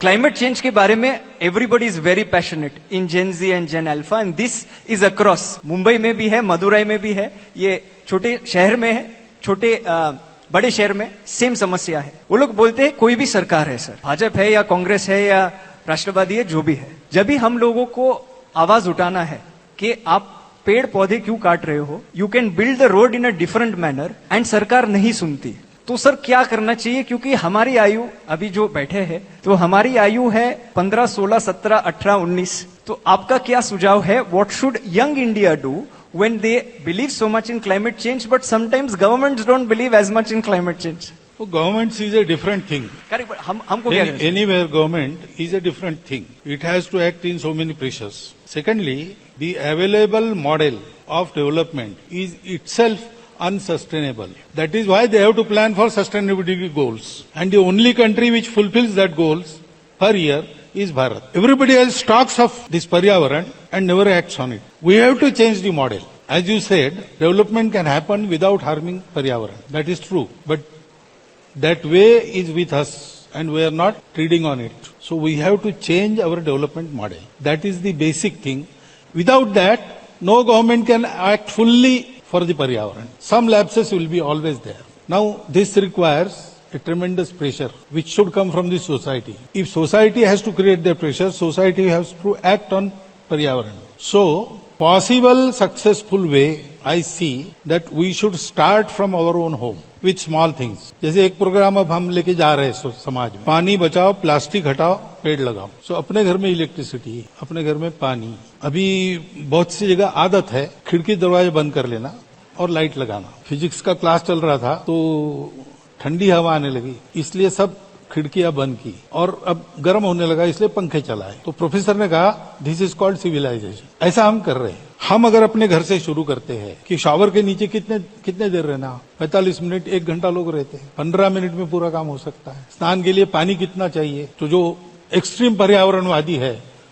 Climate change के बारे में everybody is very passionate in Gen Z and Gen Alpha and this is across. Mumbai में भी है, मदुरई में भी है, ये छोटे शहर में है, छोटे बड़े शहर में सेम समस्या है। वो लोग बोलते हैं कोई भी सरकार है सर, भाजपा है या कांग्रेस है या राष्ट्रवादी है, जो भी है, जब भी हम लोगों को आवाज उठाना है कि आप पेड़ पौधे क्यों काट रहे हो, you can build the road in a different manner, and सरकार नहीं सुनती। तो सर क्या करना चाहिए, क्योंकि हमारी आयु अभी जो बैठे हैं तो हमारी आयु है 15, 16, 17, 18, 19। तो आपका क्या सुझाव है, what should young India do when they believe so much in climate change, but sometimes governments don't believe as much in climate change? So government is a different thing. Correct, but हमको क्या करना? Anywhere government is a different thing. It has to act in so many pressures. Secondly, the available model of development is itself unsustainable. That is why they have to plan for sustainability goals. And the only country which fulfills that goals per year is Bharat. Everybody else talks of this Paryavaran and never acts on it. We have to change the model. As you said, development can happen without harming Paryavaran. That is true. But that way is with us and we are not treading on it. So we have to change our development model. That is the basic thing. Without that, no government can act fully for the Paryavaran. Some lapses will be always there. Now, this requires a tremendous pressure which should come from the society. If society has to create the pressure, society has to act on Paryavaran. So, possible successful way, I see that we should start from our own home with small things. जैसे एक programme अब हम लेके जा रहे हैं समाज में, पानी बचाओ, प्लास्टिक हटाओ, पेड़ लगाओ। सो अपने घर में इलेक्ट्रिसिटी, अपने घर में पानी। अभी बहुत सी जगह आदत है खिड़की दरवाजे बंद कर लेना और लाइट लगाना। फिजिक्स का क्लास चल रहा था तो ठंडी हवा आने लगी, इसलिए सब खिड़कियां बंद की और अब गर्म होने लगा, इसलिए पंखे चलाए। तो प्रोफेसर ने कहा दिस इज कॉल्ड सिविलाइजेशन। ऐसा हम कर रहे हैं। हम अगर अपने घर से शुरू करते हैं कि शावर के नीचे कितने देर रहना, 45 मिनट, 1 घंटा लोग रहते हैं, 15 मिनट में पूरा काम हो सकता है। स्नान के लिए पानी कितना चाहिए, तो जो एक्सट्रीम पर्यावरणवादी है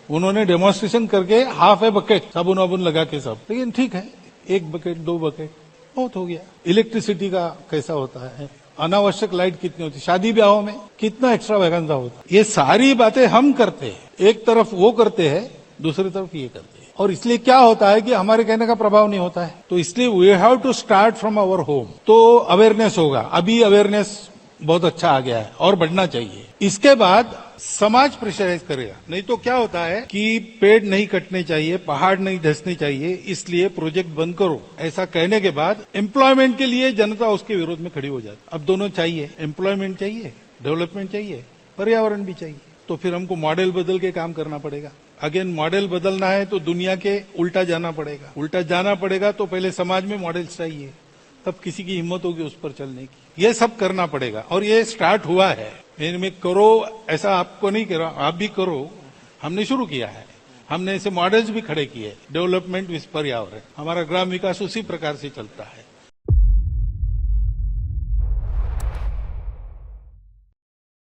उन्होंने डेमोन्स्ट्रेशन करके हाफ ए बकेट साबुन वाबुन लगा के सब, लेकिन ठीक है, 1 बकेट 2 बकेट बहुत हो गया। इलेक्ट्रिसिटी का कैसा होता है, अनावश्यक लाइट कितनी होती है, शादी ब्याहों में कितना एक्स्ट्रा वैगन्जा होता है। ये सारी बातें हम करते हैं, एक तरफ वो करते हैं, दूसरी तरफ ये करते हैं, और इसलिए क्या होता है कि हमारे कहने का प्रभाव नहीं होता है। तो इसलिए we have to start from our home. तो अवेयरनेस होगा, अभी अवेयरनेस बहुत अच्छा आ गया है और बढ़ना चाहिए। इसके बाद समाज प्रेशराइज करेगा। नहीं तो क्या होता है कि पेड़ नहीं कटने चाहिए, पहाड़ नहीं धंसने चाहिए, इसलिए प्रोजेक्ट बंद करो, ऐसा कहने के बाद एम्प्लॉयमेंट के लिए जनता उसके विरोध में खड़ी हो जाती। अब दोनों चाहिए, एम्प्लॉयमेंट चाहिए, डेवलपमेंट चाहिए, पर्यावरण भी चाहिए। तो फिर हमको मॉडल बदल के काम करना पड़ेगा। अगेन मॉडल बदलना है तो दुनिया के उल्टा जाना पड़ेगा। उल्टा जाना पड़ेगा तो पहले समाज में मॉडल्स चाहिए, तब किसी की हिम्मत होगी उस पर चलने की। ये सब करना पड़ेगा और ये स्टार्ट हुआ है। में करो, ऐसा आपको नहीं कह रहा, आप भी करो। हमने शुरू किया है, हमने ऐसे मॉडल्स भी खड़े किए। डेवलपमेंट विद पर्यावरण, हमारा ग्राम विकास उसी प्रकार से चलता है।